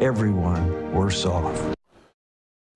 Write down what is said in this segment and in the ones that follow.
everyone worse off.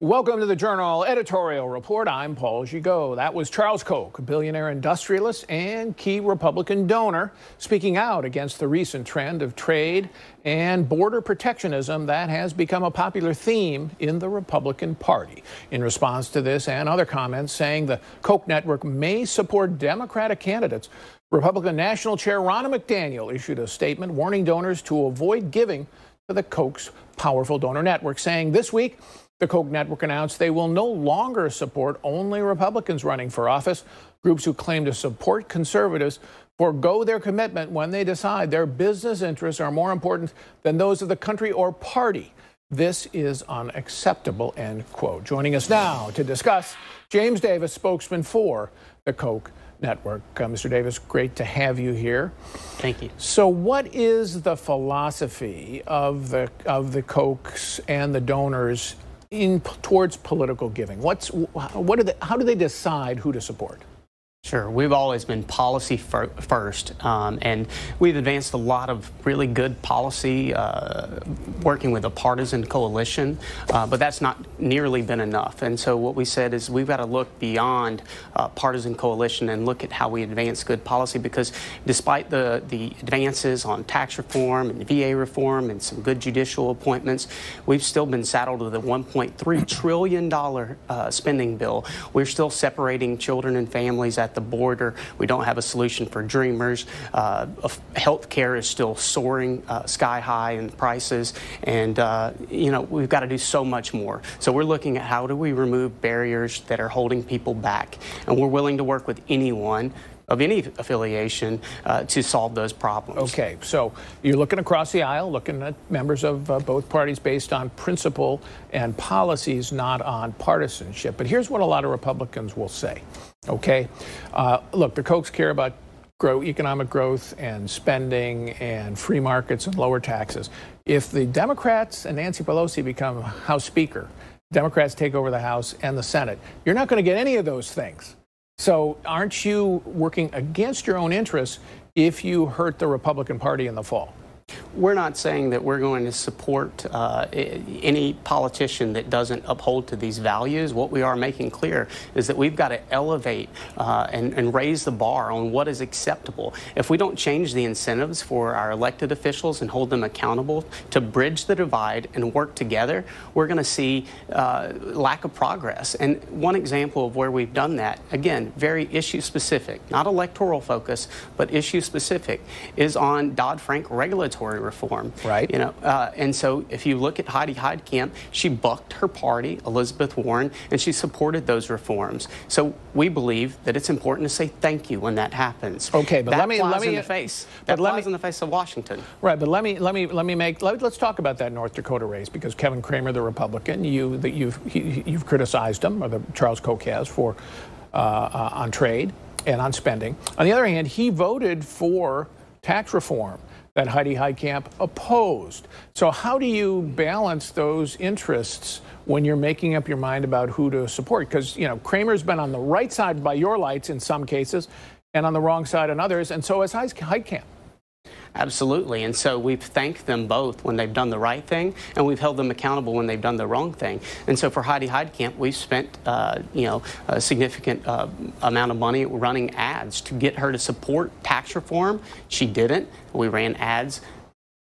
Welcome to the Journal Editorial Report. I'm Paul Gigot. That was Charles Koch, a billionaire industrialist and key Republican donor, speaking out against the recent trend of trade and border protectionism that has become a popular theme in the Republican Party. In response to this and other comments saying the Koch network may support Democratic candidates, Republican National Chair Ronna McDaniel issued a statement warning donors to avoid giving to the Koch's powerful donor network, saying this week, the Koch network announced they will no longer support only Republicans running for office. Groups who claim to support conservatives forego their commitment when they decide their business interests are more important than those of the country or party. This is unacceptable, end quote. Joining us now to discuss, James Davis, spokesman for the Koch network. Mr. Davis, great to have you here. Thank you. So what is the philosophy of the Kochs and the donors towards political giving? How do they decide who to support? Sure. We've always been policy first, and we've advanced a lot of really good policy working with a partisan coalition, but that's not nearly been enough. And so what we said is we've got to look beyond partisan coalition and look at how we advance good policy, because despite the advances on tax reform and VA reform and some good judicial appointments, we've still been saddled with a $1.3 trillion spending bill. We're still separating children and families at the border. We don't have a solution for dreamers. Health care is still soaring sky high in prices, and we've got to do so much more. So we're looking at how do we remove barriers that are holding people back, and we're willing to work with anyone of any affiliation to solve those problems. Okay, so you're looking across the aisle, looking at members of both parties based on principle and policies, not on partisanship. But here's what a lot of Republicans will say, okay? Look, the Kochs care about economic growth and spending and free markets and lower taxes. If the Democrats and Nancy Pelosi become House Speaker, Democrats take over the House and the Senate, you're not going to get any of those things. So aren't you working against your own interests if you hurt the Republican Party in the fall? We're not saying that we're going to support any politician that doesn't uphold to these values. What we are making clear is that we've got to elevate and raise the bar on what is acceptable. If we don't change the incentives for our elected officials and hold them accountable to bridge the divide and work together, we're going to see lack of progress. And one example of where we've done that, again, very issue specific, not electoral focus, but issue specific, is on Dodd-Frank regulatory reform. Right. And so if you look at Heidi Heitkamp, she bucked her party, Elizabeth Warren, and she supported those reforms. So we believe that it's important to say thank you when that happens. Okay, but that flies in the face. That flies in the face of Washington. Right, but let's talk about that North Dakota race, because Kevin Cramer, the Republican, you've criticized him, or the Charles Koch has, for on trade and on spending. On the other hand, he voted for tax reform that Heidi Heitkamp opposed. So how do you balance those interests when you're making up your mind about who to support? Because, Cramer's been on the right side by your lights in some cases and on the wrong side in others, and so has Heitkamp. Absolutely. And so we've thanked them both when they've done the right thing, and we've held them accountable when they've done the wrong thing. And so for Heidi Heitkamp, we've spent, a significant amount of money running ads to get her to support tax reform. She didn't. We ran ads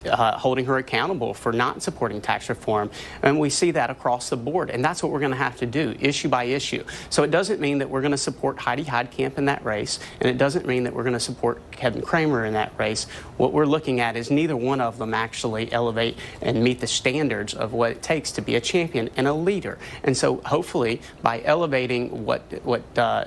holding her accountable for not supporting tax reform. And we see that across the board. And that's what we're going to have to do, issue by issue. So it doesn't mean that we're going to support Heidi Heitkamp in that race, and it doesn't mean that we're going to support Kevin Cramer in that race. What we're looking at is neither one of them actually elevate and meet the standards of what it takes to be a champion and a leader. And so hopefully by elevating what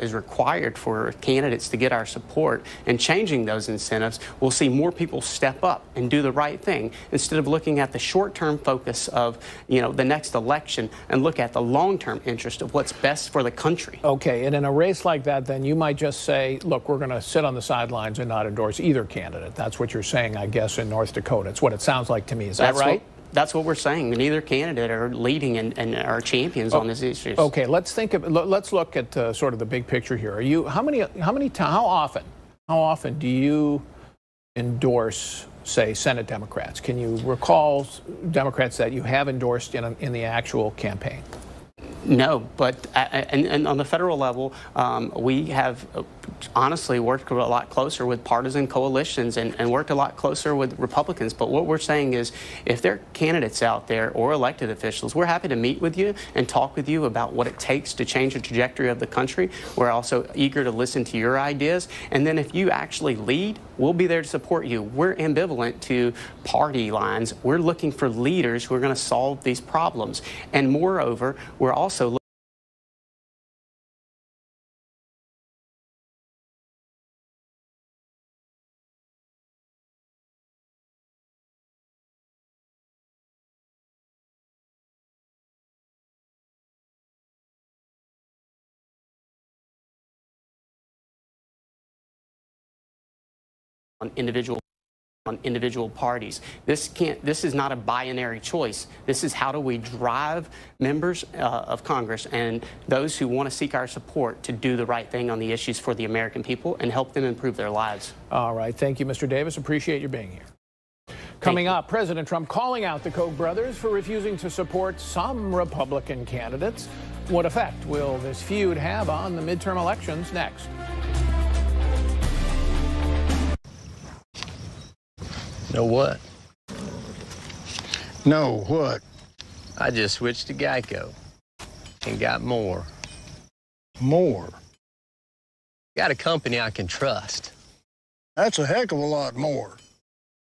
is required for candidates to get our support and changing those incentives, we'll see more people step up and do the right thing, instead of looking at the short-term focus of, the next election, and look at the long-term interest of what's best for the country. Okay, and in a race like that, then you might just say, look, we're going to sit on the sidelines and not endorse either candidate. That's what you're saying, I guess, in North Dakota. It's what it sounds like to me. Is that right? That's what we're saying. Neither candidate are leading and are champions on these issues. Okay, let's look at sort of the big picture here. How often do you endorse say, Senate Democrats? Can you recall Democrats that you have endorsed in the actual campaign? No, but and on the federal level, we have honestly worked a lot closer with partisan coalitions and worked a lot closer with Republicans. But what we're saying is, if there are candidates out there or elected officials, we're happy to meet with you and talk with you about what it takes to change the trajectory of the country. We're also eager to listen to your ideas. And then if you actually lead, we'll be there to support you. We're ambivalent to party lines. We're looking for leaders who are going to solve these problems. And moreover, we're also on individual parties. This is not a binary choice. This is how do we drive members of Congress and those who want to seek our support to do the right thing on the issues for the American people and help them improve their lives. All right. Thank you, Mr. Davis. Appreciate you being here. Coming up, President Trump calling out the Koch brothers for refusing to support some Republican candidates. What effect will this feud have on the midterm elections? Next. Know what? No, what? I just switched to Geico and got more. More? Got a company I can trust. That's a heck of a lot more.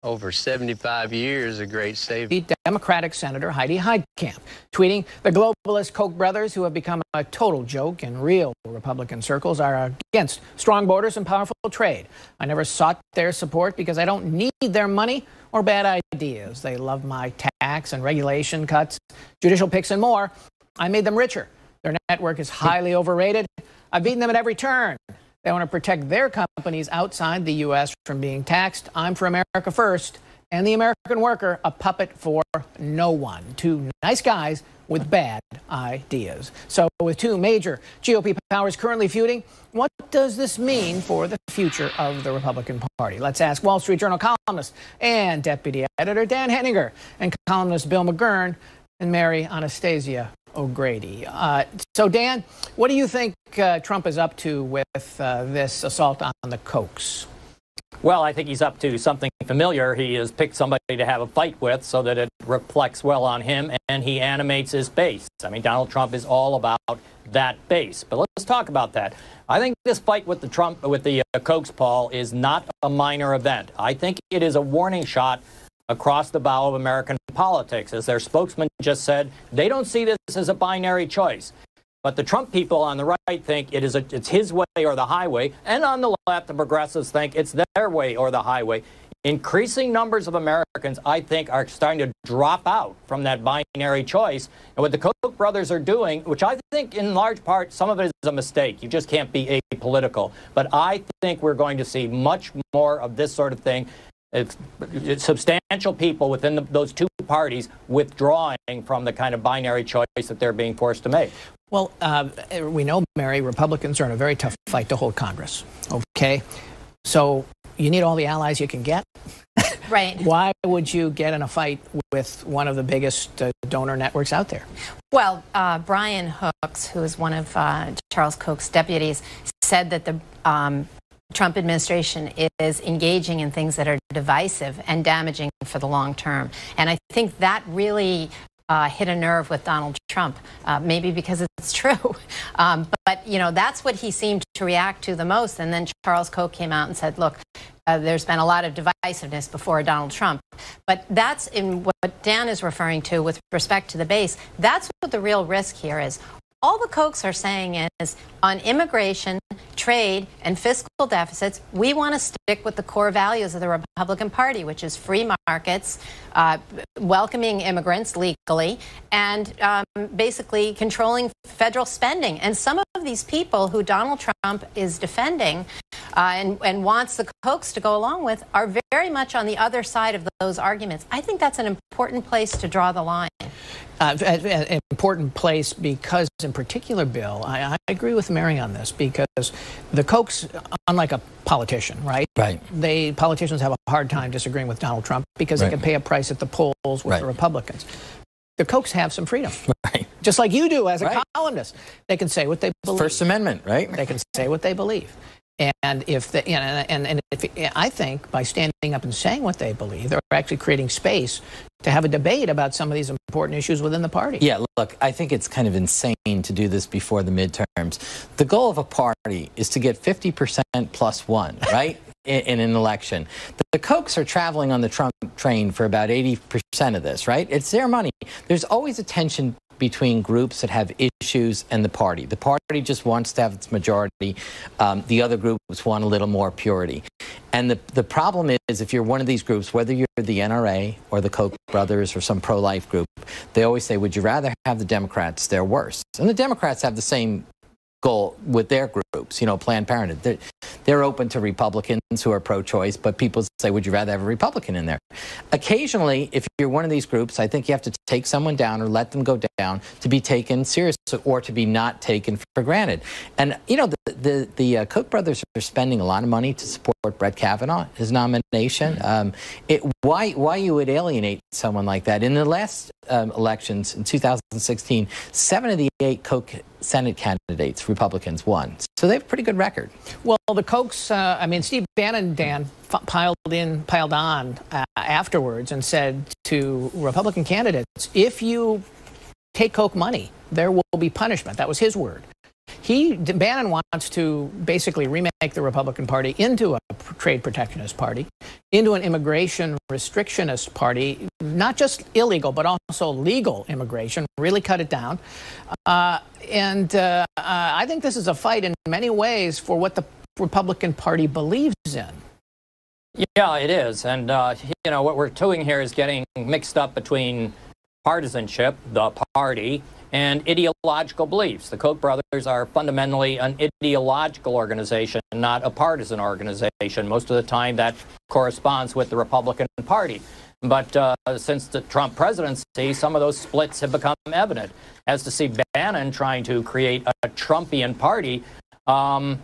Over 75 years, a great saving. Democratic Senator Heidi Heitkamp tweeting, the globalist Koch brothers, who have become a total joke in real Republican circles, are against strong borders and powerful trade. I never sought their support because I don't need their money or bad ideas. They love my tax and regulation cuts, judicial picks, and more. I made them richer. Their network is highly overrated. I've beaten them at every turn. They want to protect their companies outside the U.S. from being taxed. I'm for America first, and the American worker, a puppet for no one. Two nice guys with bad ideas. So with two major GOP powers currently feuding, what does this mean for the future of the Republican Party? Let's ask Wall Street Journal columnist and deputy editor Dan Henninger and columnist Bill McGurn and Mary Anastasia O'Grady. So, Dan, what do you think Trump is up to with this assault on the Kochs? Well, I think he's up to something familiar. He has picked somebody to have a fight with so that it reflects well on him, and he animates his base. I mean, Donald Trump is all about that base. But let's talk about that. I think this fight with the Kochs, Paul, is not a minor event. I think it is a warning shot across the bow of American politics. As their spokesman just said, they don't see this as a binary choice. But the Trump people on the right think it's his way or the highway. And on the left, the progressives think it's their way or the highway. Increasing numbers of Americans, I think, are starting to drop out from that binary choice. And what the Koch brothers are doing, which I think in large part, some of it is a mistake. You just can't be apolitical. But I think we're going to see much more of this sort of thing. It's substantial people within those two parties withdrawing from the kind of binary choice that they're being forced to make. Well, we know, Mary, Republicans are in a very tough fight to hold Congress. Okay, so you need all the allies you can get. Right. Why would you get in a fight with one of the biggest donor networks out there? Well, Brian Hooks, who is one of Charles Koch's deputies, said that the Trump administration is engaging in things that are divisive and damaging for the long term. And I think that really hit a nerve with Donald Trump, maybe because it's true. But, you know, that's what he seemed to react to the most. And then Charles Koch came out and said, look, there's been a lot of divisiveness before Donald Trump. But that's in what Dan is referring to with respect to the base. That's what the real risk here is. All the Kochs are saying is on immigration, trade, and fiscal deficits, we want to stick with the core values of the Republican Party, which is free markets, welcoming immigrants legally, and basically controlling federal spending. And some of these people who Donald Trump is defending and wants the Kochs to go along with are very much on the other side of those arguments. I think that's an important place to draw the line. an important place because, in particular, Bill, I agree with Mary on this, because the Kochs, unlike a politician, right? Right. Politicians have a hard time disagreeing with Donald Trump because they can pay a price at the polls with the Republicans. The Kochs have some freedom, just like you do as a columnist. They can say what they believe. First Amendment, right? They can say what they believe. And I think by standing up and saying what they believe, they're actually creating space to have a debate about some of these important issues within the party. Yeah, look, I think it's kind of insane to do this before the midterms. The goal of a party is to get 50% plus one, right? In an election. The Kochs are traveling on the Trump train for about 80% of this, right? It's their money. There's always a tension between groups that have issues and the party. The party just wants to have its majority. The other groups want a little more purity. And the problem is, if you're one of these groups, whether you're the NRA or the Koch brothers or some pro-life group, they always say, would you rather have the Democrats? They're worse. And the Democrats have the same goal with their groups, you know, Planned Parenthood. They're open to Republicans who are pro-choice, but people say, would you rather have a Republican in there? Occasionally, if you're one of these groups, I think you have to take someone down or let them go down to be taken seriously or to be not taken for granted. And, you know, the Koch brothers are spending a lot of money to support Brett Kavanaugh, his nomination. Why you would alienate someone like that? In the last elections in 2016, 7 of the 8 Koch Senate candidates, Republicans, won. So they have a pretty good record. Well, the Kochs, I mean, Steve Bannon, Dan, piled on afterwards and said to Republican candidates, if you take Koch money, there will be punishment. That was his word. Bannon wants to basically remake the Republican Party into a trade protectionist party, into an immigration restrictionist party, not just illegal, but also legal immigration, really cut it down. I think this is a fight in many ways for what the Republican Party believes in. Yeah, it is. And, you know, what we're doing here is getting mixed up between partisanship, the party, and ideological beliefs. The Koch brothers are fundamentally an ideological organization, not a partisan organization. Most of the time that corresponds with the Republican Party. But since the Trump presidency, some of those splits have become evident. As to Steve Bannon trying to create a Trumpian party,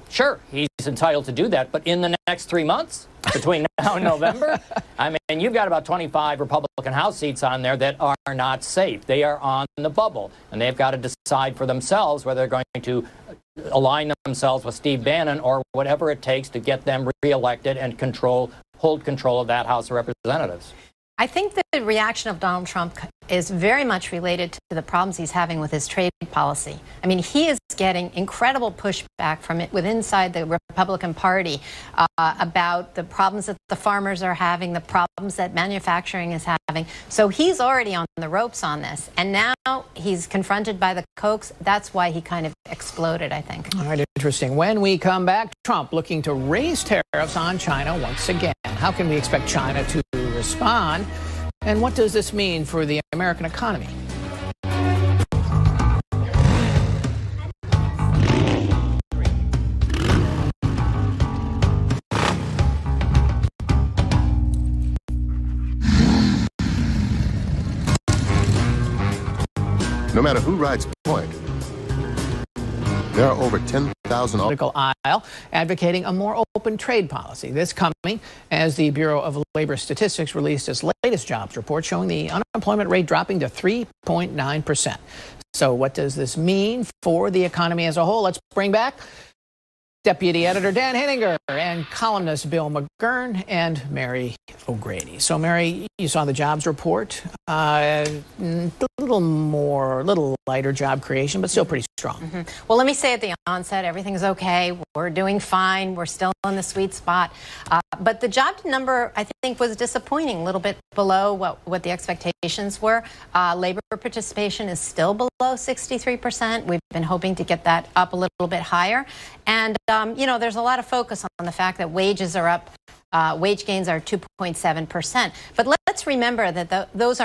sure, he's entitled to do that. But in the next 3 months, between now and November, I mean, you've got about 25 Republican House seats on there that are not safe. They are on the bubble, and they've got to decide for themselves whether they're going to align themselves with Steve Bannon or whatever it takes to get them reelected and hold control of that House of Representatives. I think that the reaction of Donald Trump is very much related to the problems he's having with his trade policy. I mean, he is getting incredible pushback from it inside the Republican Party about the problems that the farmers are having, the problems that manufacturing is having. So he's already on the ropes on this. And now he's confronted by the Kochs. That's why he kind of exploded, I think. All right, interesting. When we come back, Trump looking to raise tariffs on China once again. How can we expect China to respond? And what does this mean for the American economy? No matter who rides point, there are over 10,000 political aisle advocating a more open trade policy. This coming as the Bureau of Labor Statistics released its latest jobs report showing the unemployment rate dropping to 3.9%. So what does this mean for the economy as a whole? Let's bring back Deputy Editor Dan Henninger and columnist Bill McGurn and Mary O'Grady. So, Mary, you saw the jobs report. A little lighter job creation, but still pretty strong. Well, let me say at the onset, everything's okay. We're doing fine. We're still in the sweet spot. But the job number, I think, was disappointing, a little bit below what the expectations were. Labor participation is still below 63%. We've been hoping to get that up a little bit higher. And, you know, there's a lot of focus on the fact that wages are up. Wage gains are 2.7%. But let's remember that those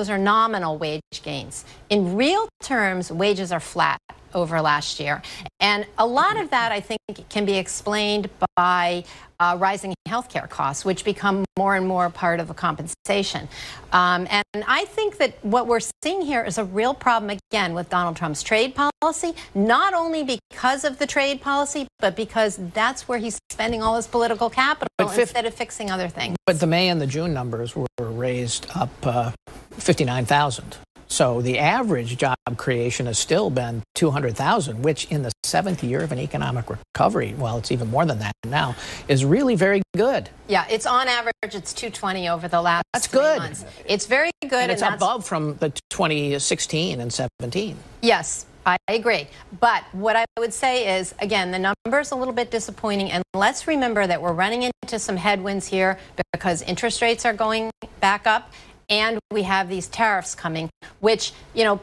are nominal wage gains. In real terms, wages are flat over last year. And a lot of that, I think, can be explained by rising healthcare costs, which become more and more part of the compensation. And I think that what we're seeing here is a real problem, again, with Donald Trump's trade policy, not only because of the trade policy, but because that's where he's spending all his political capital instead of fixing other things. But the May and the June numbers were raised up 59,000. So the average job creation has still been 200,000, which in the 7th year of an economic recovery, well, it's even more than that now, is really very good. Yeah, it's on average, it's 220 over the last 3 months. It's very good. And it's above from the 2016 and 17. Yes, I agree. But what I would say is, again, the number's a little bit disappointing. And let's remember that we're running into some headwinds here because interest rates are going back up. And we have these tariffs coming, which, you know,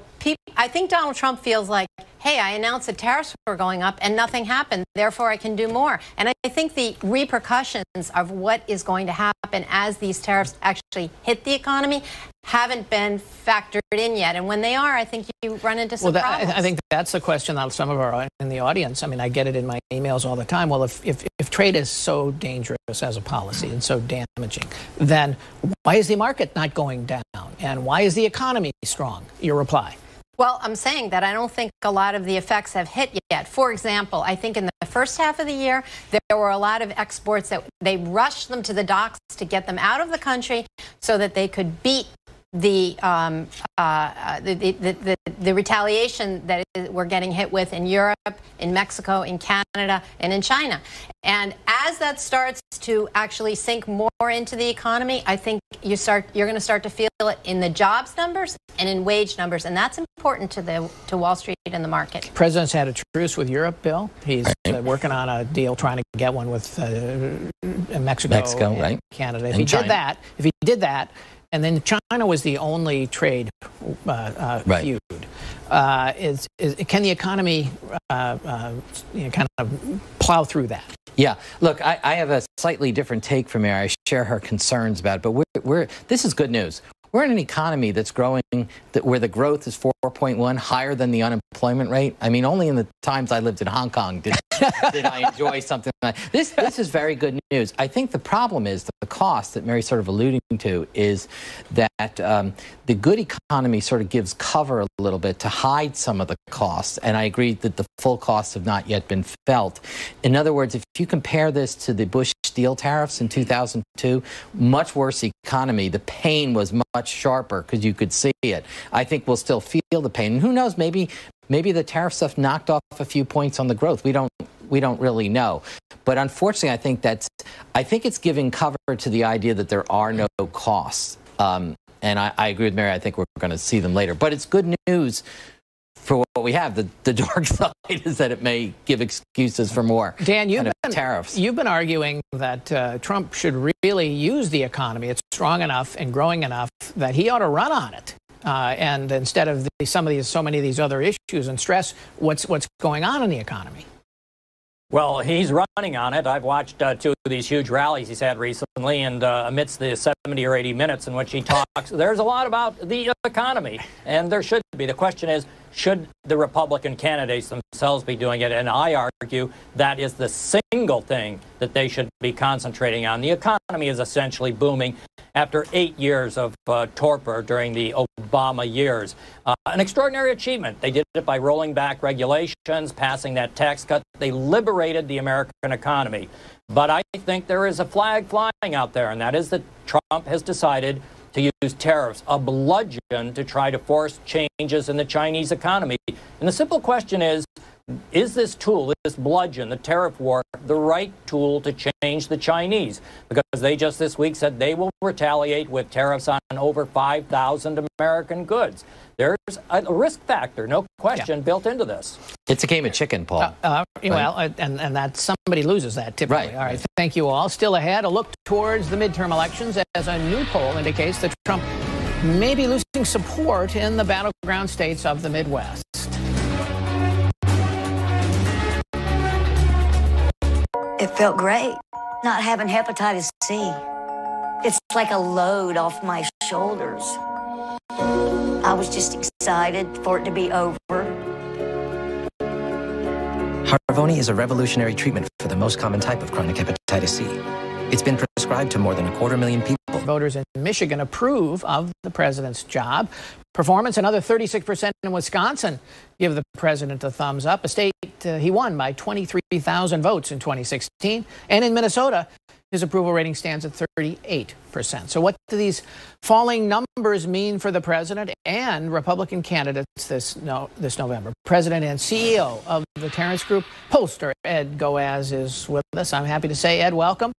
I think Donald Trump feels like, hey, I announced the tariffs were going up and nothing happened, therefore I can do more. And I think the repercussions of what is going to happen as these tariffs actually hit the economy haven't been factored in yet. And when they are, I think you run into some problems. I think that's the question that some of our in the audience, I mean, I get it in my emails all the time. Well, if trade is so dangerous as a policy and so damaging, then why is the market not going down? And why is the economy strong? Your reply. Well, I'm saying that I don't think a lot of the effects have hit yet. For example, I think in the first half of the year, there were a lot of exports that they rushed them to the docks to get them out of the country so that they could beat the retaliation that we're getting hit with in Europe, in Mexico, in Canada, and in China. And as that starts to actually sink more into the economy, I think you're going to start to feel it in the jobs numbers and in wage numbers, and that's important to Wall Street and the market. The president's had a truce with Europe, Bill. He's working on a deal, trying to get one with Mexico, and Canada. If he did that, and then China was the only trade feud. Can the economy kind of plow through that? Yeah, look, I have a slightly different take from her. I share her concerns about it, but this is good news. We're in an economy that's growing, where the growth is 4.1, higher than the unemployment rate. I mean, only in the times I lived in Hong Kong did I enjoy something like this. This is very good news. I think the problem is the cost that Mary's sort of alluding to is that the good economy sort of gives cover a little bit to hide some of the costs. And I agree that the full costs have not yet been felt. In other words, if you compare this to the Bush steel tariffs in 2002, much worse economy. The pain was much sharper because you could see it. I think we'll still feel the pain. And who knows, maybe the tariff stuff knocked off a few points on the growth. We don't really know. But unfortunately, I think it's giving cover to the idea that there are no costs. And I agree with Mary. I think we're going to see them later. But it's good news for what we have. The dark side is that it may give excuses for more. Dan, tariffs. You've been arguing that Trump should really use the economy. It's strong enough and growing enough that he ought to run on it. And instead of so many of these other issues and stress, what's going on in the economy? Well, he's running on it. I've watched 2 of these huge rallies he's had recently, and amidst the 70 or 80 minutes in which he talks, there's a lot about the economy, and there should be. The question is, should the Republican candidates themselves be doing it? And I argue that is the single thing that they should be concentrating on. The economy is essentially booming after 8 years of torpor during the Obama years. An extraordinary achievement. They did it by rolling back regulations, passing that tax cut. They liberated the American economy. But I think there is a flag flying out there, and that is that Trump has decided to use tariffs, a bludgeon to try to force changes in the Chinese economy. And the simple question is this tool, this bludgeon, the tariff war, the right tool to change the Chinese? Because they just this week said they will retaliate with tariffs on over 5,000 American goods. There's a risk factor, no question, built into this. It's a game of chicken, Paul. Well, and that somebody loses that typically. Right. All right. Thank you all. Still ahead, a look towards the midterm elections as a new poll indicates that Trump may be losing support in the battleground states of the Midwest. It felt great not having hepatitis C. It's like a load off my shoulders. I was just excited for it to be over. Harvoni is a revolutionary treatment for the most common type of chronic hepatitis C. It's been prescribed to more than 250,000 people. Voters in Michigan approve of the president's job performance. Another 36% in Wisconsin give the president a thumbs up, a state he won by 23,000 votes in 2016. And in Minnesota, his approval rating stands at 38%. So what do these falling numbers mean for the president and Republican candidates this November? President and CEO of the Terrence Group pollster, Ed Goaz, is with us. I'm happy to say, Ed, welcome.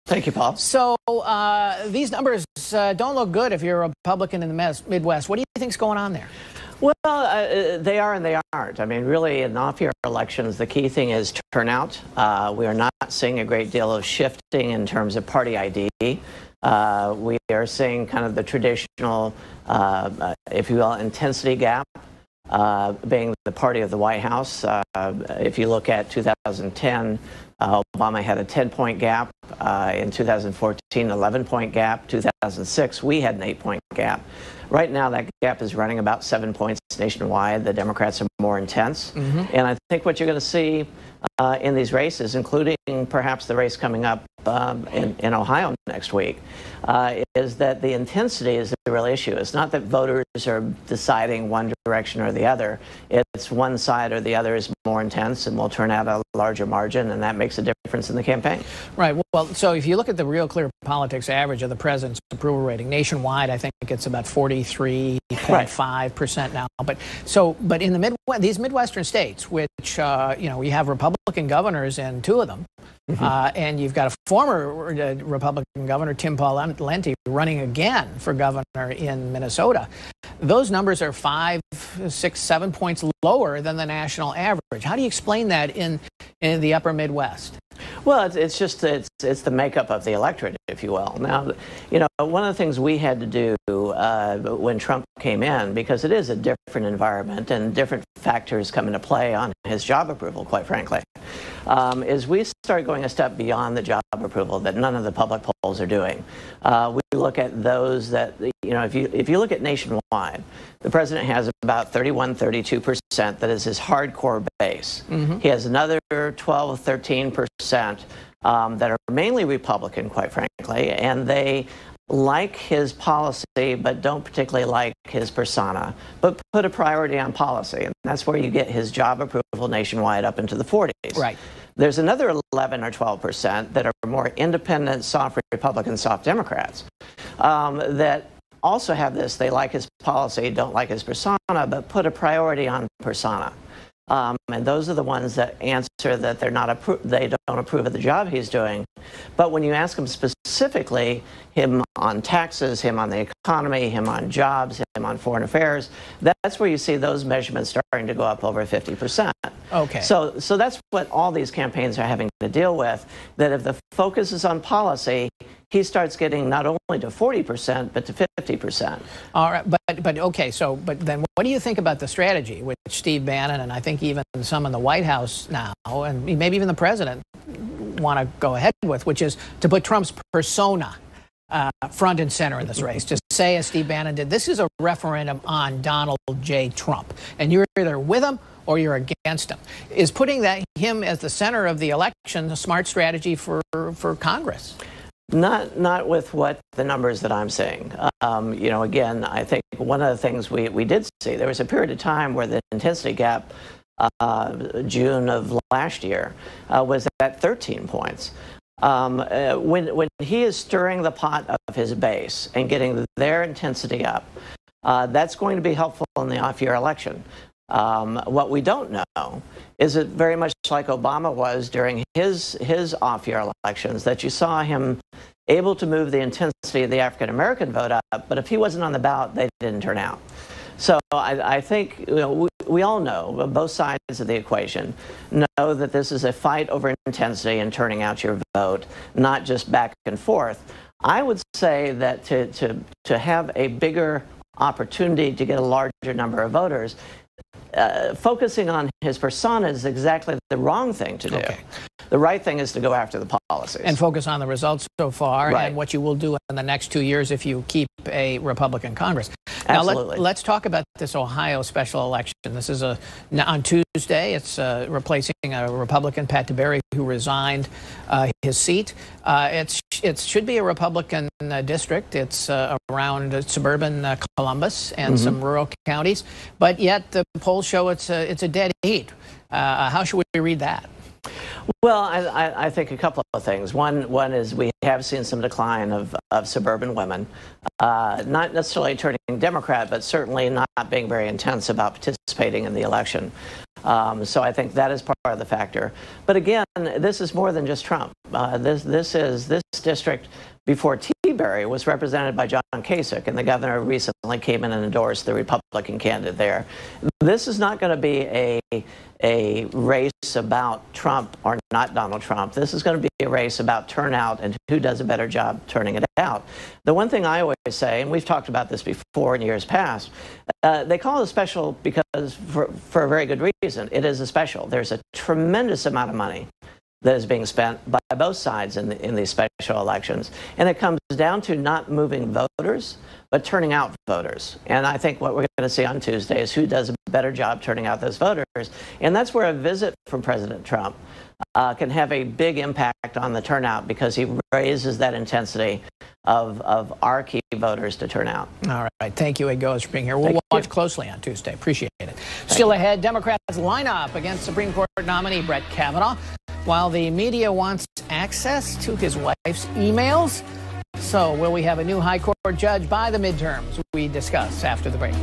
Thank you, Paul. So these numbers don't look good if you're a Republican in the Midwest. What do you think's going on there? Well, they are and they aren't. I mean, really, in off-year elections, the key thing is turnout. We are not seeing a great deal of shifting in terms of party ID. We are seeing kind of the traditional, if you will, intensity gap, being the party of the White House. If you look at 2010, Obama had a 10-point gap. In 2014, 11-point gap. 2006, we had an 8-point gap. Right now, that gap is running about 7 points nationwide. The Democrats are more intense. And I think what you're going to see in these races, including perhaps the race coming up in Ohio next week, is that the intensity is the real issue. It's not that voters are deciding one direction or the other. It's one side or the other is more intense and will turn out a larger margin, and that makes a difference in the campaign. Right. Well, so if you look at the Real Clear Politics average of the president's approval rating nationwide, I think it's about 43.5% now. But in the these Midwestern states, which you have Republican governors in 2 of them, and you've got a former Republican governor, Tim Pawlenty, running again for governor in Minnesota. Those numbers are 5, 6, 7 points lower than the national average. How do you explain that in the upper Midwest? Well, it's just it's the makeup of the electorate, if you will. Now, one of the things we had to do when Trump came in, because it is a different environment and different factors come into play on his job approval, quite frankly, is we start going a step beyond the job approval that none of the public polls are doing. We look at those that, if you look at nationwide, the president has about 32% that is his hardcore base. He has another 12, 13% that are mainly Republican, quite frankly, and they like his policy but don't particularly like his persona, but put a priority on policy, and that's where you get his job approval nationwide up into the 40s. Right. There's another 11 or 12% that are more independent, soft Republican, soft Democrats that also have this. They like his policy, don't like his persona, but put a priority on persona. And those are the ones that answer that they don't approve of the job he's doing. But when you ask them specifically, him on taxes, him on the economy, him on jobs, him on foreign affairs, that's where you see those measurements starting to go up over 50%. Okay. So that's what all these campaigns are having to deal with, that if the focus is on policy, he starts getting not only to 40%, but to 50%. All right, but okay, but then what do you think about the strategy which Steve Bannon and I think even some in the White House now, and maybe even the president, want to go ahead with, which is to put Trump's persona front and center in this race. Just say, as Steve Bannon did, this is a referendum on Donald J. Trump, and you're either with him or you're against him. Is putting him as the center of the election a smart strategy for Congress? Not with what the numbers that I'm seeing. Again, I think one of the things we did see, there was a period of time where the intensity gap, June of last year, was at 13 points. When he is stirring the pot of his base and getting their intensity up, that's going to be helpful in the off-year election. What we don't know is it very much like Obama was during his off-year elections, that you saw him able to move the intensity of the African-American vote up, but if he wasn't on the ballot, they didn't turn out. So I think we all know, both sides of the equation, know that this is a fight over intensity and turning out your vote, not just back and forth. I would say that to have a bigger opportunity to get a larger number of voters, focusing on his persona is exactly the wrong thing to do. Okay. the right thing is to go after the policies. And focus on the results so far Right. and what you will do in the next 2 years if you keep a Republican Congress. Absolutely. Now, let's talk about this Ohio special election. This is on Tuesday. It's replacing a Republican, Pat DeBerry, who resigned his seat. It should be a Republican district. It's around suburban Columbus and some rural counties. But yet the polls show it's a dead heat. How should we read that? Well, I think a couple of things. One is we have seen some decline of suburban women, not necessarily turning Democrat, but certainly not being very intense about participating in the election. So I think that is part of the factor. But again, this is more than just Trump. This district before Berry was represented by John Kasich, and the governor recently came in and endorsed the Republican candidate there. This is not going to be a race about Trump or not Donald Trump. This is going to be a race about turnout and who does a better job turning it out. The one thing I always say, and we've talked about this before in years past, they call it a special because for a very good reason. It is a special. There's a tremendous amount of money that is being spent by both sides in these special elections. And it comes down to not moving voters, but turning out voters. And I think what we're going to see on Tuesday is who does a better job turning out those voters. And that's where a visit from President Trump can have a big impact on the turnout because he raises that intensity of our key voters to turn out. All right. Thank you, Ed Goes, for being here. We'll watch closely on Tuesday. Appreciate it. Still ahead, Democrats line up against Supreme Court nominee Brett Kavanaugh while the media wants access to his wife's emails. So will we have a new high court judge by the midterms? We discuss after the break.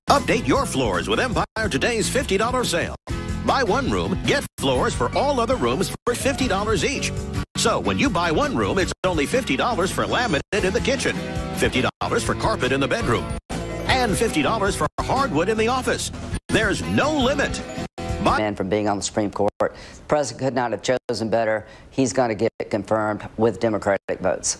Update your floors with Empire Today's $50 sale. Buy one room, get floors for all other rooms for $50 each. So when you buy one room, it's only $50 for laminate in the kitchen, $50 for carpet in the bedroom, and $50 for hardwood in the office. There's no limit. Man from being on the Supreme Court. The president could not have chosen better. He's going to get it confirmed with Democratic votes.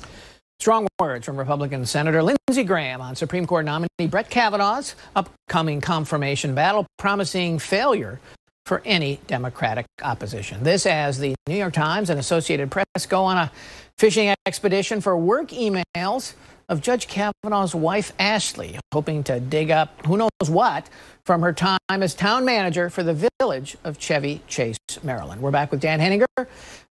Strong words from Republican Senator Lindsey Graham on Supreme Court nominee Brett Kavanaugh's upcoming confirmation battle, promising failure for any Democratic opposition. This as the New York Times and Associated Press go on a fishing expedition for work emails of Judge Kavanaugh's wife, Ashley, hoping to dig up who knows what from her time as town manager for the village of Chevy Chase, Maryland. We're back with Dan Henninger,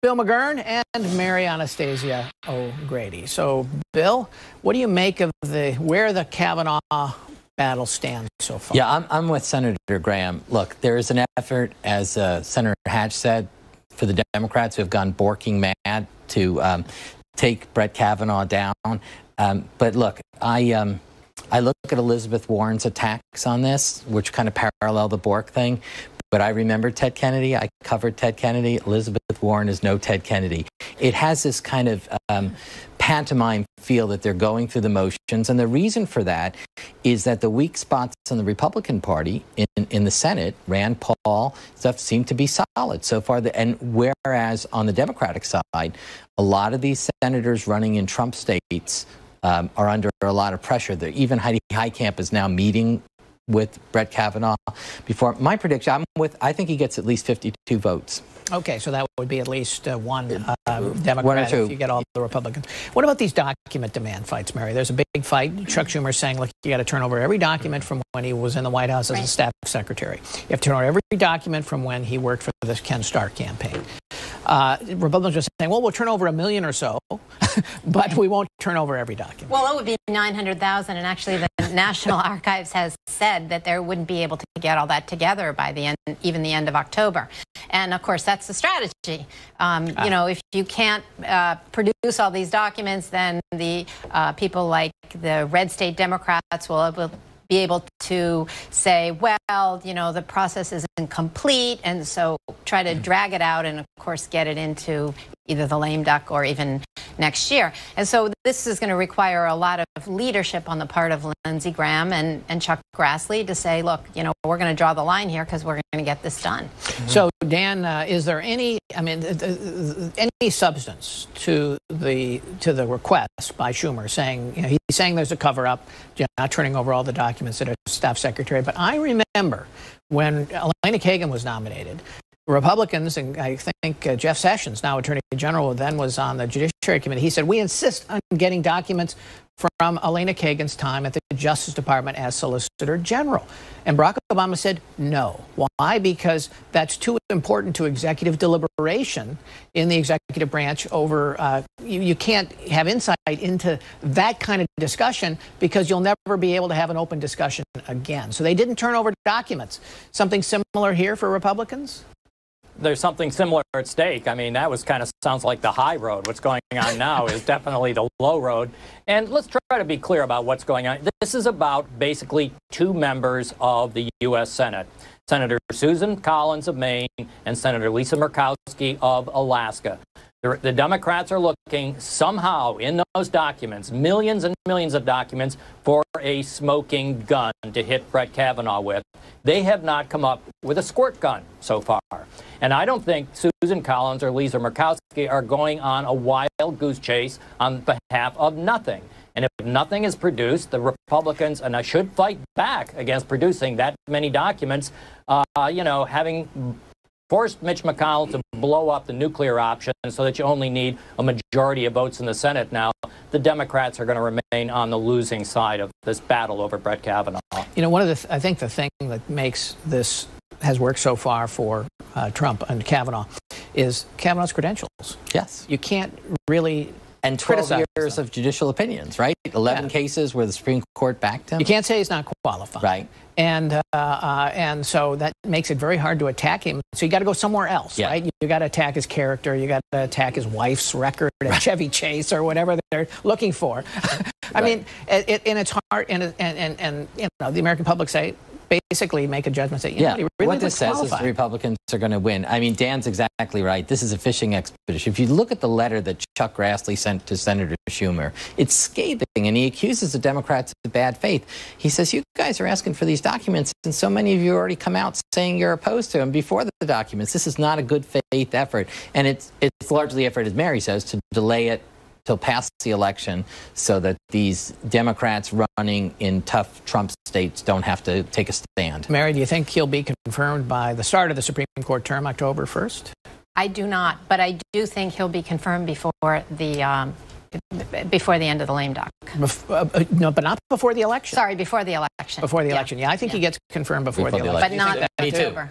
Bill McGurn, and Mary Anastasia O'Grady. So, Bill, what do you make of where the Kavanaugh battle stands so far? Yeah, I'm with Senator Graham. Look, there is an effort, as Senator Hatch said, for the Democrats who have gone borking mad to take Brett Kavanaugh down. But look, I look at Elizabeth Warren's attacks on this, which kind of parallel the Bork thing. But I remember Ted Kennedy. I covered Ted Kennedy. Elizabeth Warren is no Ted Kennedy. It has this kind of pantomime feel that they're going through the motions. And the reason for that is that the weak spots in the Republican Party in the Senate, Rand Paul, stuff seem to be solid so far. And whereas on the Democratic side, a lot of these senators running in Trump states are under a lot of pressure. Even Heidi Heitkamp is now meeting with Brett Kavanaugh before. My prediction, I think he gets at least 52 votes. Okay, so that would be at least one Democrat one or two. If you get all the Republicans. What about these document demand fights, Mary? There's a big fight. Chuck Schumer saying, look, you got to turn over every document from when he was in the White House as a staff secretary. You have to turn over every document from when he worked for this Ken Starr campaign. Republicans are saying, well, we'll turn over 1 million or so, but we won't turn over every document. Well, it would be 900,000, and actually the National Archives has said that they wouldn't be able to get all that together by the end, even the end of October. And of course, that's the strategy. You know, if you can't produce all these documents, then the people like the red state Democrats will be able to say, well, you know, the process isn't complete, and so try to drag it out and, of course, get it into either the lame duck or even next year. And so this is going to require a lot of leadership on the part of Lindsey Graham and Chuck Grassley to say, look, you know, we're going to draw the line here because we're going to get this done. So, Dan, is there any, I mean, any substance to the request by Schumer saying, you know, he's saying there's a cover-up, you know, not turning over all the documents that are staff secretary. But I remember when Elena Kagan was nominated, Republicans, and I think Jeff Sessions, now Attorney General, then was on the Judiciary Committee. He said, we insist on getting documents from Elena Kagan's time at the Justice Department as Solicitor General. And Barack Obama said no. Why? Because that's too important to executive deliberation in the executive branch over, you can't have insight into that kind of discussion because you'll never be able to have an open discussion again. So they didn't turn over documents. Something similar here for Republicans? There's something similar at stake. I mean, that was kind of sounds like the high road. What's going on now is definitely the low road. And let's try to be clear about what's going on. This is about basically two members of the U.S. Senate, Senator Susan Collins of Maine and Senator Lisa Murkowski of Alaska. The Democrats are looking somehow in those documents, millions and millions of documents, for a smoking gun to hit Brett Kavanaugh with. They have not come up with a squirt gun so far. And I don't think Susan Collins or Lisa Murkowski are going on a wild goose chase on behalf of nothing. And if nothing is produced, the Republicans, and I should fight back against producing that many documents, you know, having forced Mitch McConnell to blow up the nuclear option so that you only need a majority of votes in the Senate now, the Democrats are going to remain on the losing side of this battle over Brett Kavanaugh. You know, one of the I think the thing that makes this has worked so far for Trump and Kavanaugh is Kavanaugh's credentials. Yes. You can't really and 12 years of judicial opinions, right? 11 cases where the Supreme Court backed him. You can't say he's not qualified. Right. And so that makes it very hard to attack him. So you got to go somewhere else, right? You got to attack his character. You got to attack his wife's record at Chevy Chase or whatever they're looking for. I mean, and it's hard. And you know, the American public say, basically make a judgment, say, you know, he really what this says is the Republicans are going to win. I mean, Dan's exactly right. This is a fishing expedition. If you look at the letter that Chuck Grassley sent to Senator Schumer, it's scathing, and he accuses the Democrats of bad faith. He says, you guys are asking for these documents, and so many of you already come out saying you're opposed to them before the documents. This is not a good faith effort, and it's largely effort, as Mary says, to delay it till past the election so that these Democrats running in tough Trump states don't have to take a stand. Mary, do you think he'll be confirmed by the start of the Supreme Court term, October 1st? I do not, but I do think he'll be confirmed before the end of the lame duck. No, but not before the election. Sorry, before the election. Before the election. Yeah, I think he gets confirmed before the election. But not October.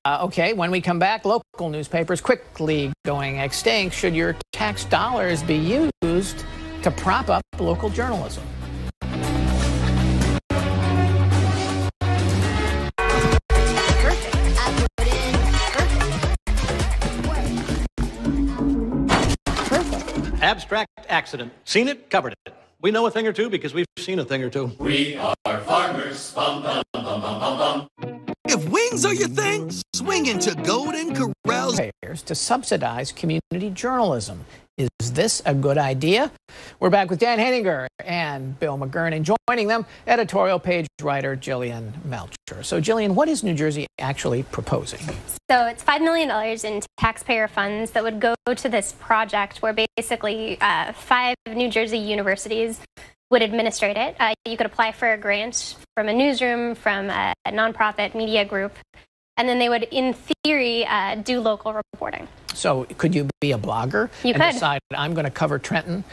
Okay, when we come back, local newspapers quickly going extinct. Should your tax dollars be used to prop up local journalism? Abstract accident. Seen it, covered it. We know a thing or two because we've seen a thing or two. We are farmers. Bum, bum, bum, bum, bum, bum. If wings are your thing, swing into Golden Corrals. To subsidize community journalism. Is this a good idea? We're back with Dan Henninger and Bill McGurn, and joining them, editorial page writer Jillian Melcher. So, Jillian, what is New Jersey actually proposing? So it's $5 million in taxpayer funds that would go to this project where basically 5 New Jersey universities would administrate it. You could apply for a grant from a newsroom, from a nonprofit media group, and then they would, in theory, do local reporting. So could you be a blogger and decide I'm going to cover Trenton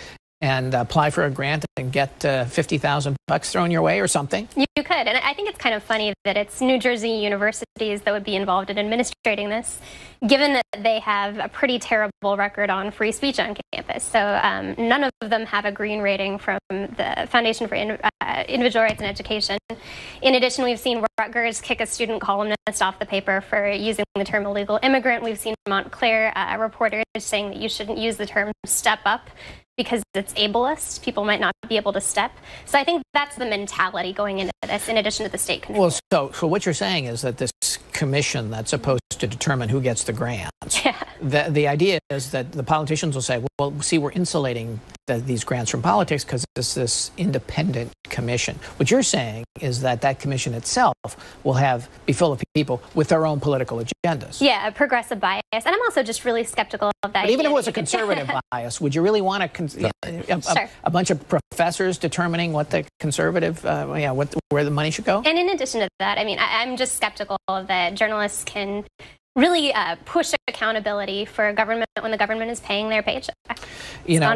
and apply for a grant and get $50,000 thrown your way or something? You could. And I think it's kind of funny that it's New Jersey universities that would be involved in administrating this, given that they have a pretty terrible record on free speech on campus. So none of them have a green rating from the Foundation for Individual Rights and Education. In addition, we've seen Rutgers kick a student columnist off the paper for using the term illegal immigrant. We've seen Montclair reporters saying that you shouldn't use the term step up because it's ableist. People might not be able to step. So I think that's the mentality going into this, in addition to the state control. Well, so what you're saying is that this commission that's supposed to determine who gets the grants. Yeah. The idea is that the politicians will say, well, see, we're insulating these grants from politics because it's this independent commission. What you're saying is that that commission itself will be full of people with their own political agendas. Yeah, a progressive bias. And I'm also just really skeptical of that. But even if it was a conservative bias, would you really want a bunch of professors determining what the conservative, where the money should go? And in addition to that, I mean, I'm just skeptical that journalists can really push accountability for government when the government is paying their paycheck. You know,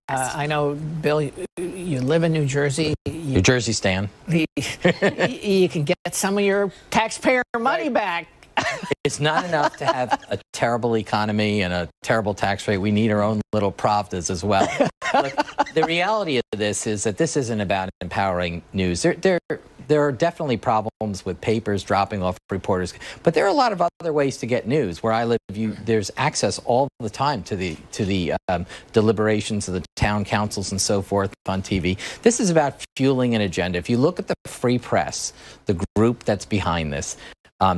I know, Bill, you live in New Jersey. New Jersey Stan. You can get some of your taxpayer money back. It's not enough to have a terrible economy and a terrible tax rate. We need our own little Pravdas as well. Look, the reality of this is that this isn't about empowering news. There are definitely problems with papers dropping off reporters, but there are a lot of other ways to get news. Where I live, there's access all the time to the deliberations of the town councils and so forth on TV. This is about fueling an agenda. If you look at the Free Press, the group that's behind this,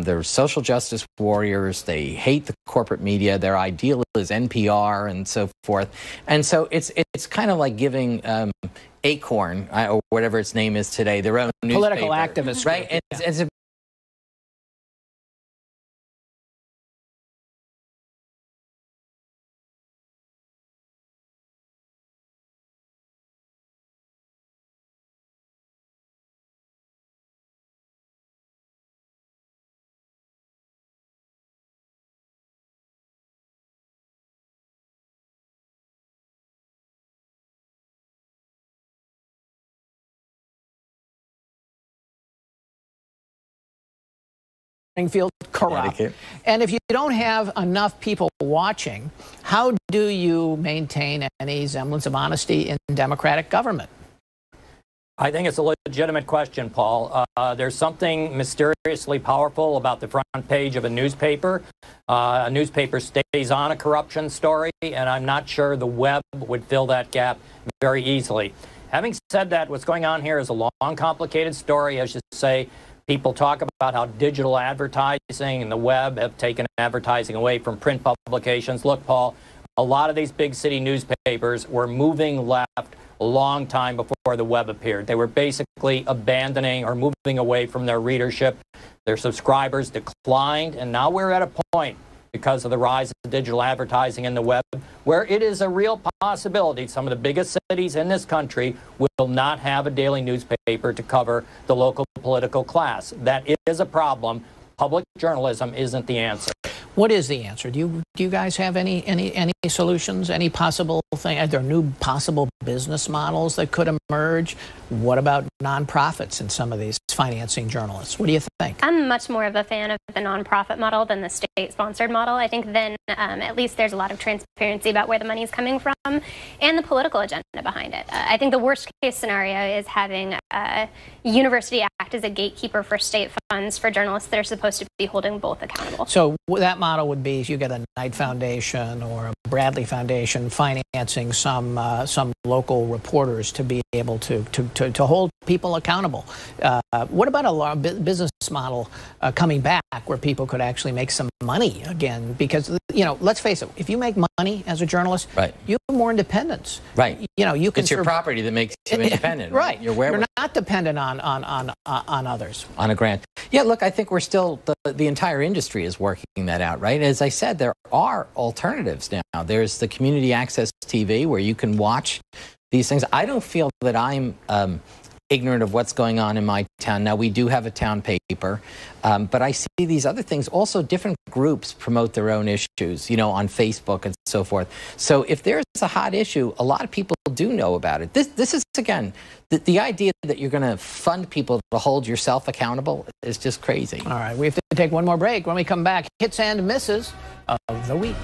they're social justice warriors. They hate the corporate media. Their ideal is NPR and so forth. And so it's kind of like giving Acorn, or whatever its name is today, their own political newspaper, activists, right? And it's field corrupt. And if you don't have enough people watching, how do you maintain any semblance of honesty in democratic government? I think it's a legitimate question, Paul. There's something mysteriously powerful about the front page of a newspaper. A newspaper stays on a corruption story, and I'm not sure the web would fill that gap very easily. Having said that, what's going on here is a long, complicated story, as you say. People talk about how digital advertising and the web have taken advertising away from print publications. Look, Paul, a lot of these big city newspapers were moving left a long time before the web appeared. They were basically abandoning or moving away from their readership. Their subscribers declined, and now we're at a point, because of the rise of digital advertising in the web, where it is a real possibility some of the biggest cities in this country will not have a daily newspaper to cover the local political class. That is a problem. Public journalism isn't the answer. What is the answer? Do you guys have any solutions? Any possible thing? Are there new possible business models that could emerge? What about nonprofits in some of these financing journalists? What do you think? I'm much more of a fan of the nonprofit model than the state-sponsored model. I think then at least there's a lot of transparency about where the money's coming from and the political agenda behind it. I think the worst-case scenario is having a university act as a gatekeeper for state funds for journalists that are supposed to be holding both accountable. So that model would be if you get a Knight Foundation or a Bradley Foundation financing some local reporters to be able to hold people accountable. What about a business model coming back where people could actually make some money again? Because, you know, let's face it, if you make money as a journalist, right, you have more independence. Right. You know, you can. It's your property that makes you independent. Right. You're not dependent on others. On a grant. Yeah, look, I think we're still, the entire industry is working that out, right? As I said, there are alternatives now. There's the community access TV where you can watch these things. I don't feel that I'm ignorant of what's going on in my town. Now, we do have a town paper, but I see these other things. Also, different groups promote their own issues, you know, on Facebook and so forth. So if there's a hot issue, a lot of people do know about it. This is, again, the idea that you're going to fund people to hold yourself accountable is just crazy. All right, we have to take one more break. When we come back, hits and misses of the week.